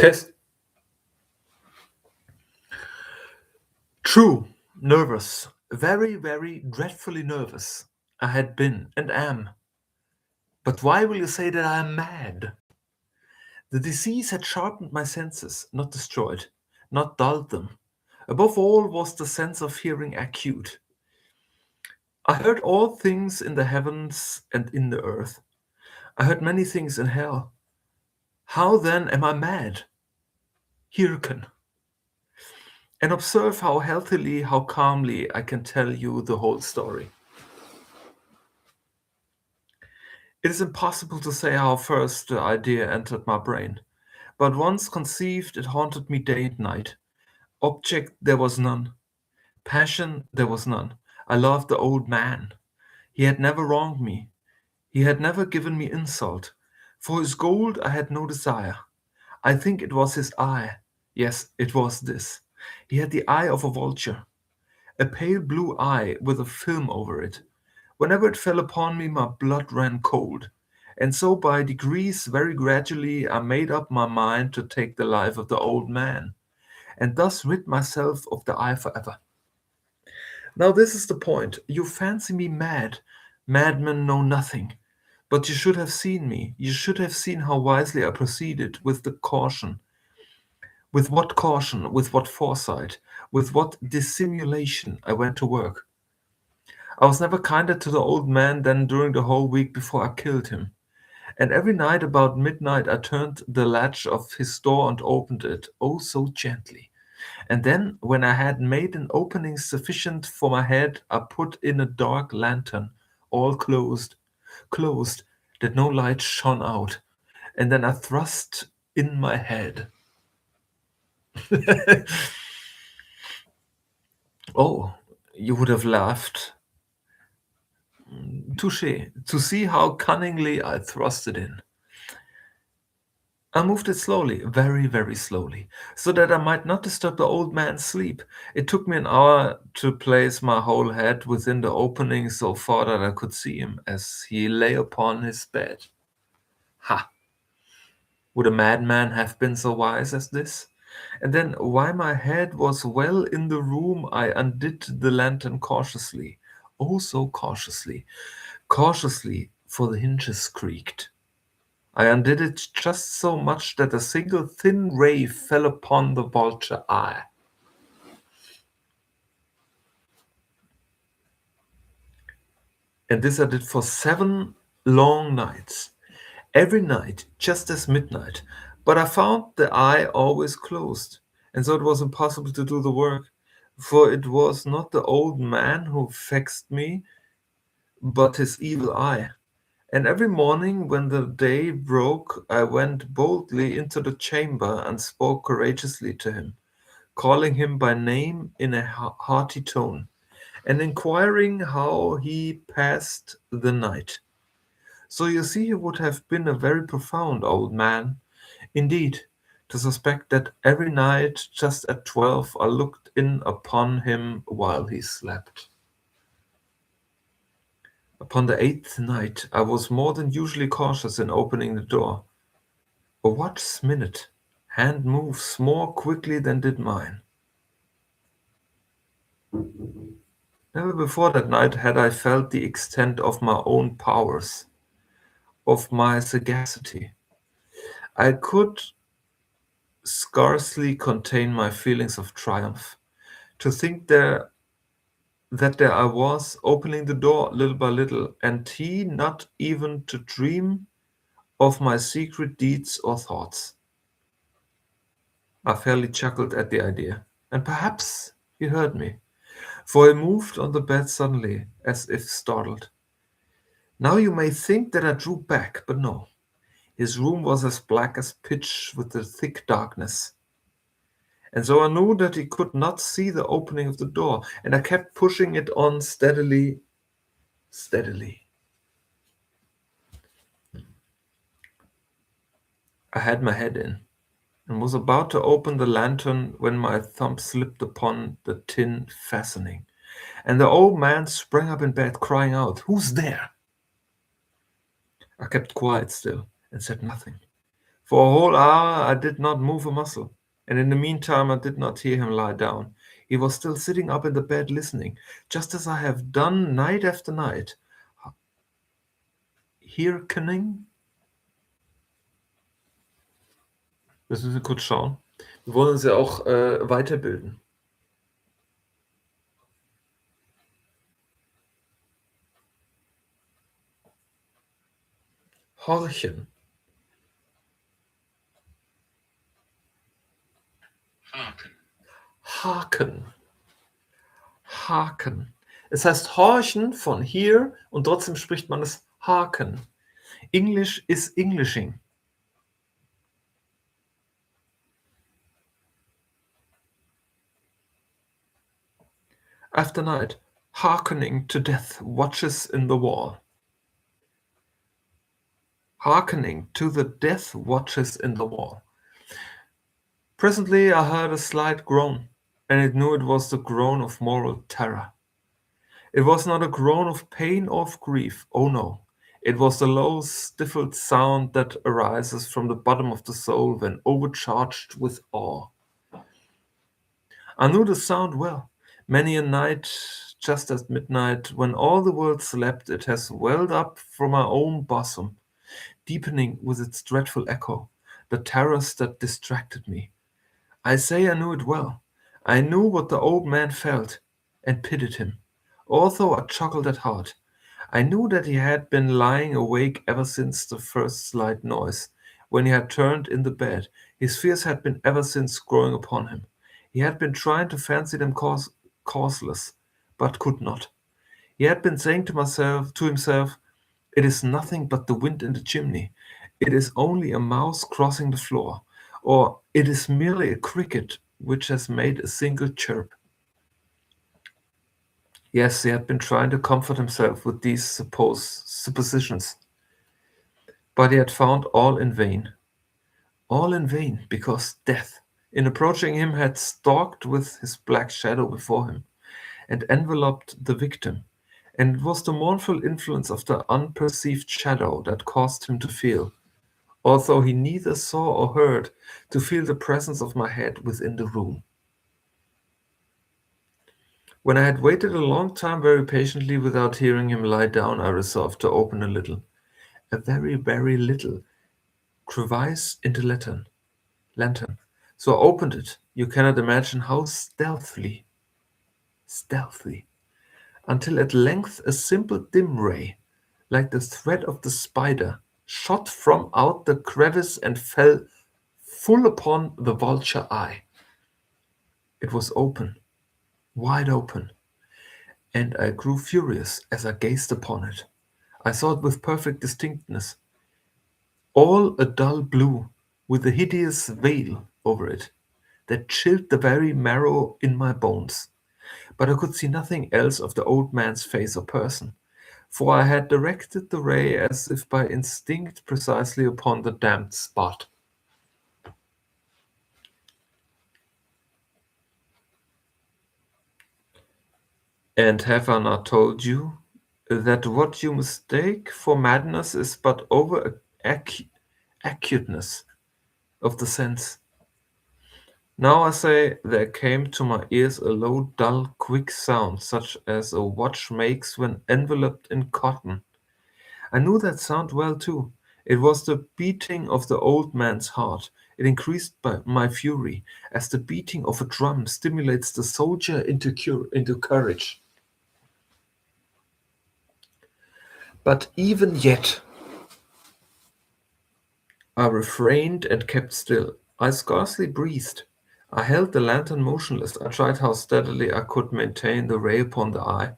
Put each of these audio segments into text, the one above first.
Test. True, nervous, very, very dreadfully nervous. I had been and am. But why will you say that I am mad? The disease had sharpened my senses, not destroyed, not dulled them. Above all was the sense of hearing acute. I heard all things in the heavens and in the earth. I heard many things in hell. How then am I mad? Hearken, and observe how healthily, how calmly I can tell you the whole story. It is impossible to say how first the idea entered my brain, but once conceived, it haunted me day and night. Object there was none, passion there was none. I loved the old man. He had never wronged me, he had never given me insult. For his gold I had no desire. I think it was his eye. Yes, it was this. He had the eye of a vulture, a pale blue eye with a film over it. Whenever it fell upon me, my blood ran cold. And so, by degrees, very gradually, I made up my mind to take the life of the old man, and thus rid myself of the eye forever. Now, this is the point. You fancy me mad. Madmen know nothing. But you should have seen me. You should have seen how wisely I proceeded, with the caution. With what caution, with what foresight, with what dissimulation I went to work. I was never kinder to the old man than during the whole week before I killed him. And every night about midnight I turned the latch of his door and opened it, oh so gently. And then, when I had made an opening sufficient for my head, I put in a dark lantern, all closed, that no light shone out. And then I thrust in my head. Oh, you would have laughed. Touché, to see how cunningly I thrust it in. I moved it slowly, very, very slowly, so that I might not disturb the old man's sleep. It took me an hour to place my whole head within the opening so far that I could see him as he lay upon his bed. Ha! Would a madman have been so wise as this? And then, while my head was well in the room, I undid the lantern cautiously. Oh, so cautiously. Cautiously, for the hinges creaked. I undid it just so much that a single thin ray fell upon the vulture eye. And this I did for 7 long nights. Every night, just as midnight. But I found the eye always closed, and so it was impossible to do the work. For it was not the old man who vexed me, but his evil eye. And every morning when the day broke, I went boldly into the chamber and spoke courageously to him, calling him by name in a hearty tone, and inquiring how he passed the night. So you see, he would have been a very profound old man, indeed, to suspect that every night, just at 12, I looked in upon him while he slept. Upon the 8th night, I was more than usually cautious in opening the door. A watch's minute hand moves more quickly than did mine. Never before that night had I felt the extent of my own powers, of my sagacity. I could scarcely contain my feelings of triumph. To think that there I was, opening the door little by little, and he not even to dream of my secret deeds or thoughts. I fairly chuckled at the idea, and perhaps he heard me, for he moved on the bed suddenly, as if startled. Now you may think that I drew back, but no. His room was as black as pitch with a thick darkness. And so I knew that he could not see the opening of the door, and I kept pushing it on steadily, steadily. I had my head in, and was about to open the lantern when my thumb slipped upon the tin fastening, and the old man sprang up in bed, crying out, "Who's there?" I kept quiet still, and said nothing, For a whole hour I did not move a muscle, and in the meantime I did not hear him lie down. He was still sitting up in the bed listening, just as I have done night after night. Hearkening? Müssen Sie kurz schauen. Wir wollen uns ja auch weiterbilden. Horchen. Haken. Haken. Haken. Es heißt horchen von hear und trotzdem spricht man es haken. English is Englishing. After night, hearkening to death watches in the wall. Hearkening to the death watches in the wall. Presently I heard a slight groan, and it knew it was the groan of moral terror. It was not a groan of pain or of grief, oh no. It was the low, stifled sound that arises from the bottom of the soul when overcharged with awe. I knew the sound well. Many a night, just at midnight, when all the world slept, it has welled up from my own bosom, deepening with its dreadful echo the terrors that distracted me. I say I knew it well. I knew what the old man felt, and pitied him, although I chuckled at heart. I knew that he had been lying awake ever since the first slight noise. When he had turned in the bed, his fears had been ever since growing upon him. He had been trying to fancy them causeless, but could not. He had been saying to himself, "It is nothing but the wind in the chimney. It is only a mouse crossing the floor, or it is merely a cricket which has made a single chirp." Yes, he had been trying to comfort himself with these suppositions, but he had found all in vain. All in vain, because death, in approaching him, had stalked with his black shadow before him, and enveloped the victim, and it was the mournful influence of the unperceived shadow that caused him to feel, although he neither saw or heard, to feel the presence of my head within the room. When I had waited a long time very patiently without hearing him lie down, I resolved to open a little, a very, very little, crevice in the lantern. So I opened it. You cannot imagine how stealthily, until at length a simple dim ray, like the thread of the spider, shot from out the crevice and fell full upon the vulture eye. It was open, wide open, and I grew furious as I gazed upon it. I saw it with perfect distinctness, all a dull blue, with a hideous veil over it that chilled the very marrow in my bones. But I could see nothing else of the old man's face or person, for I had directed the ray as if by instinct precisely upon the damned spot. And have I not told you that what you mistake for madness is but over acuteness of the sense? Now I say there came to my ears a low, dull, quick sound, such as a watch makes when enveloped in cotton. I knew that sound well too. It was the beating of the old man's heart. It increased by my fury, as the beating of a drum stimulates the soldier into courage. But even yet, I refrained and kept still. I scarcely breathed. I held the lantern motionless. I tried how steadily I could maintain the ray upon the eye.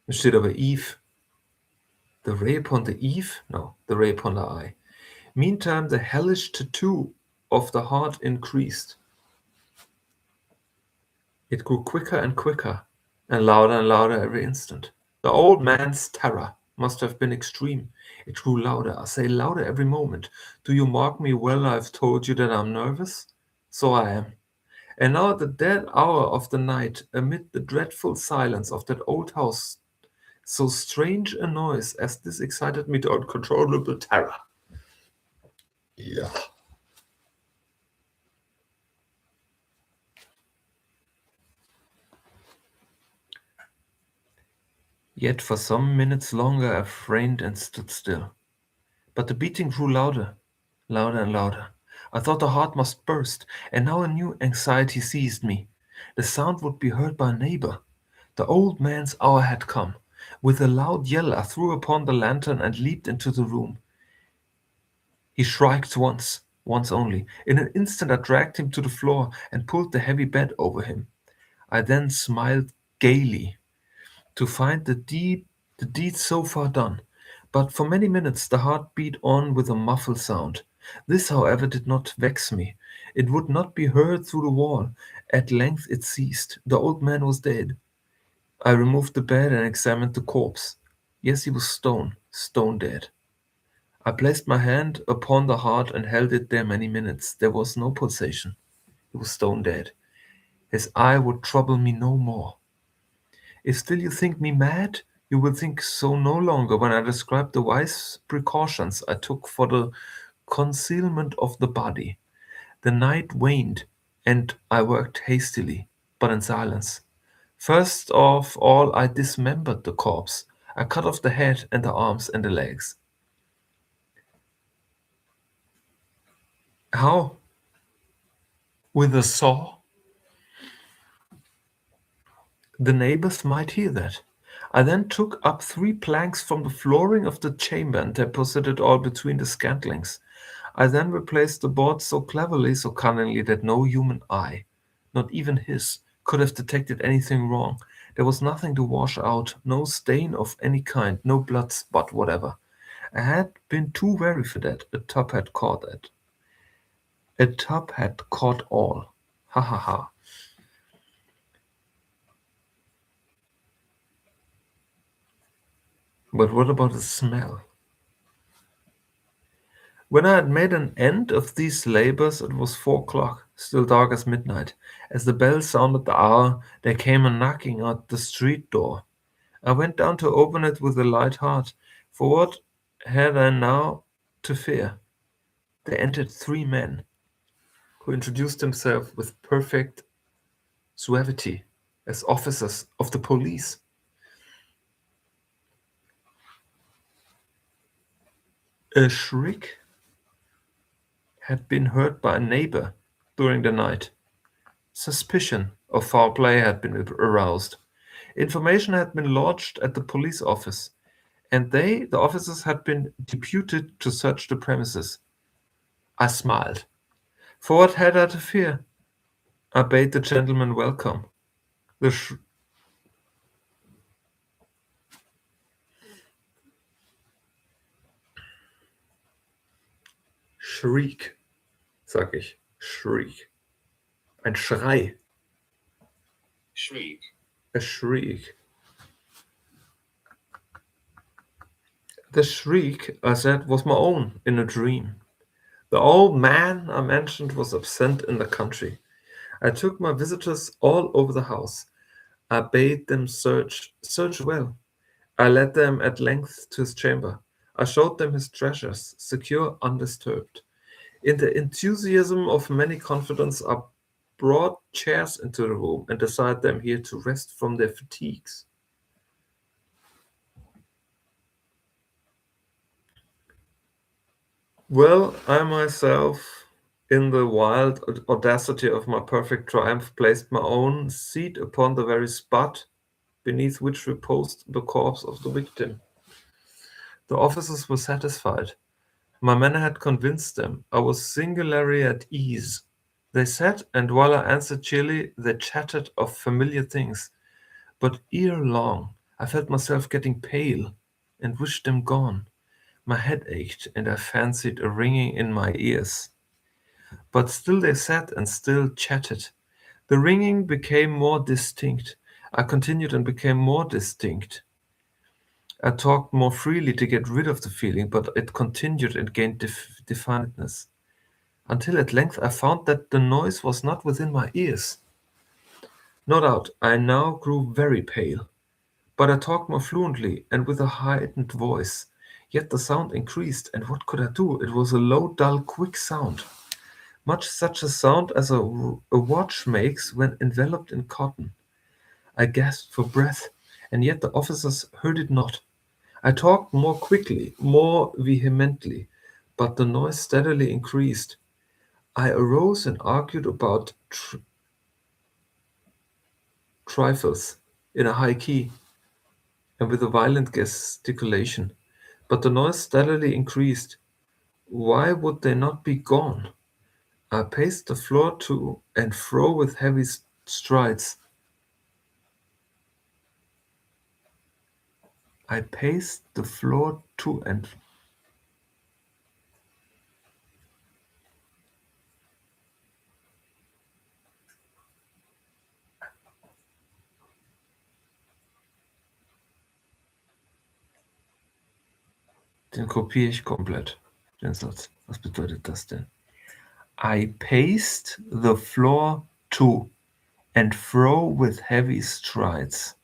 Es steht aber Eve. The ray upon the Eve? No, the ray upon the eye. Meantime, the hellish tattoo of the heart increased. It grew quicker and quicker, and louder every instant. The old man's terror must have been extreme. It grew louder, I say louder every moment. Do you mark me well? I've told you that I'm nervous. So I am. And now at the dead hour of the night, amid the dreadful silence of that old house, So strange a noise as this excited me to uncontrollable terror. Yeah. Yet for some minutes longer I refrained and stood still. But the beating grew louder, louder and louder. I thought the heart must burst, and now a new anxiety seized me. The sound would be heard by a neighbor. The old man's hour had come. With a loud yell, I threw upon the lantern and leaped into the room. He shrieked once only. In an instant, I dragged him to the floor and pulled the heavy bed over him. I then smiled gaily to find the deed so far done. But for many minutes the heart beat on with a muffled sound. This, however, did not vex me. It would not be heard through the wall. At length it ceased. The old man was dead. I removed the bed and examined the corpse. Yes, he was stone dead. I placed my hand upon the heart and held it there many minutes. There was no pulsation. He was stone dead. His eye would trouble me no more. If still you think me mad, you will think so no longer when I describe the wise precautions I took for the concealment of the body. The night waned, and I worked hastily, but in silence. First of all, I dismembered the corpse. I cut off the head and the arms and the legs. How? With a saw? The neighbors might hear that. I then took up 3 planks from the flooring of the chamber and deposited all between the scantlings. I then replaced the boards so cleverly, so cunningly, that no human eye, not even his, could have detected anything wrong. There was nothing to wash out, no stain of any kind, no blood spot whatever. I had been too wary for that. A top had caught it. A top had caught all. Ha ha ha. But what about the smell? When I had made an end of these labors, it was 4 o'clock, still dark as midnight. As the bell sounded the hour, there came a knocking at the street door. I went down to open it with a light heart, for what had I now to fear? There entered 3 men, who introduced themselves with perfect suavity as officers of the police. A shriek had been heard by a neighbor during the night. Suspicion of foul play had been aroused. Information had been lodged at the police office, and the officers, had been deputed to search the premises. I smiled. For what had I to fear? I bade the gentleman welcome. The Shriek, sag ich. Shriek. Ein Schrei. Shriek. A shriek. The shriek, I said, was my own in a dream. The old man I mentioned was absent in the country. I took my visitors all over the house. I bade them search well. I led them at length to his chamber. I showed them his treasures, secure, undisturbed. In the enthusiasm of many confidence, I brought chairs into the room and desired them here to rest from their fatigues. Well, I myself, in the wild audacity of my perfect triumph, placed my own seat upon the very spot beneath which reposed the corpse of the victim. The officers were satisfied. My manner had convinced them. I was singularly at ease. They sat, and while I answered cheerily, they chatted of familiar things. But ere long, I felt myself getting pale, and wished them gone. My head ached, and I fancied a ringing in my ears. But still they sat and still chatted. The ringing became more distinct. I continued and became more distinct. I talked more freely to get rid of the feeling, but it continued and gained definiteness, until at length I found that the noise was not within my ears. No doubt I now grew very pale. But I talked more fluently and with a heightened voice. Yet the sound increased, and what could I do? It was a low, dull, quick sound, much such a sound as a watch makes when enveloped in cotton. I gasped for breath, and yet the officers heard it not. I talked more quickly, more vehemently, but the noise steadily increased. I arose and argued about trifles in a high key and with a violent gesticulation, but the noise steadily increased. Why would they not be gone? I paced the floor to and fro with heavy strides. I paced the floor to and den kopiere ich komplett, den Satz. Was bedeutet das denn? I paced the floor to and fro with heavy strides.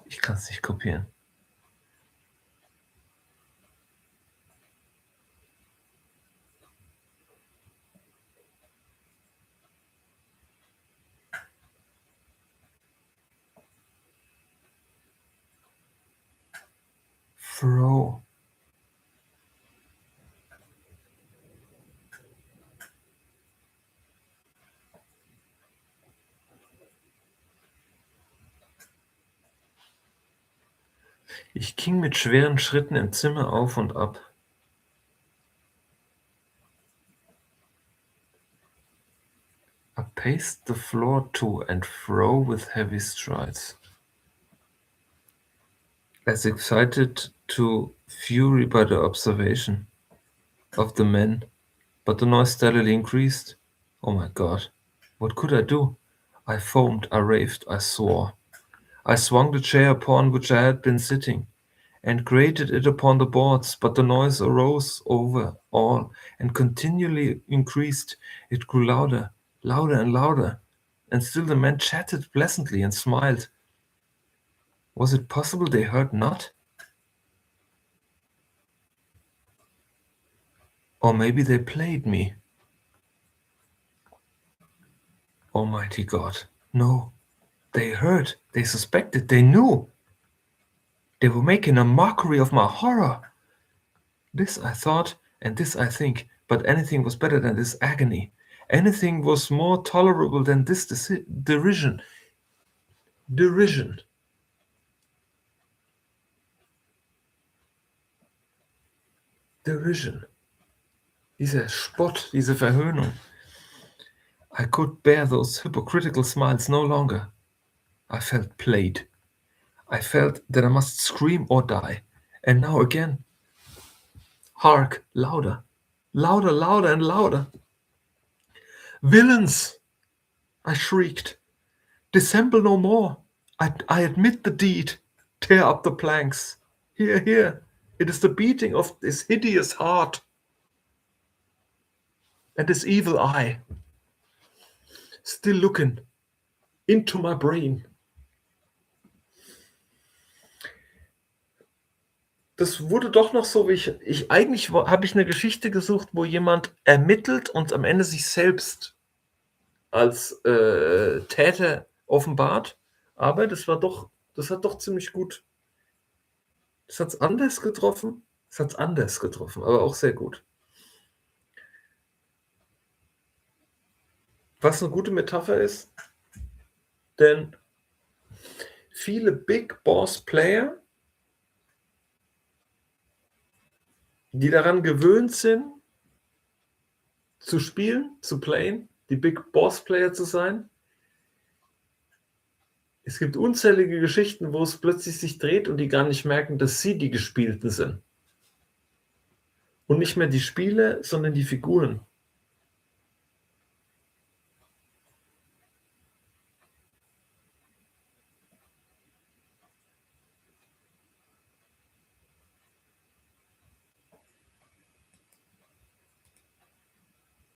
Ich kann es nicht kopieren. Fro. Ich ging mit schweren Schritten im Zimmer auf und ab. I paced the floor to and fro with heavy strides. As excited to fury by the observation of the men, but the noise steadily increased. Oh my God, what could I do? I foamed, I raved, I swore. I swung the chair upon which I had been sitting, and grated it upon the boards, but the noise arose over all and continually increased. It grew louder, louder and louder, and still the men chatted pleasantly and smiled. Was it possible they heard not? Or maybe they played me. Almighty God, no. They heard, they suspected, they knew. They were making a mockery of my horror. This I thought, and this I think, but anything was better than this agony. Anything was more tolerable than this derision. Derision. Derision. Dieser Spott, diese Verhöhnung. I could bear those hypocritical smiles no longer. I felt played. I felt that I must scream or die. And now again. Hark, louder, louder, louder and louder. Villains! I shrieked. Dissemble no more. I admit the deed. Tear up the planks. Here, here. It is the beating of this hideous heart and this evil eye. Still looking into my brain. Das wurde doch noch so, wie ich eigentlich habe ich eine Geschichte gesucht, wo jemand ermittelt und am Ende sich selbst als Täter offenbart. Aber das hat doch ziemlich gut. Das hat es anders getroffen. Es hat es anders getroffen, aber auch sehr gut. Was eine gute Metapher ist, denn viele Big Boss Player, die daran gewöhnt sind, zu spielen, zu playen, die Big Boss Player zu sein. Es gibt unzählige Geschichten, wo es plötzlich sich dreht und die gar nicht merken, dass sie die Gespielten sind. Und nicht mehr die Spieler, sondern die Figuren.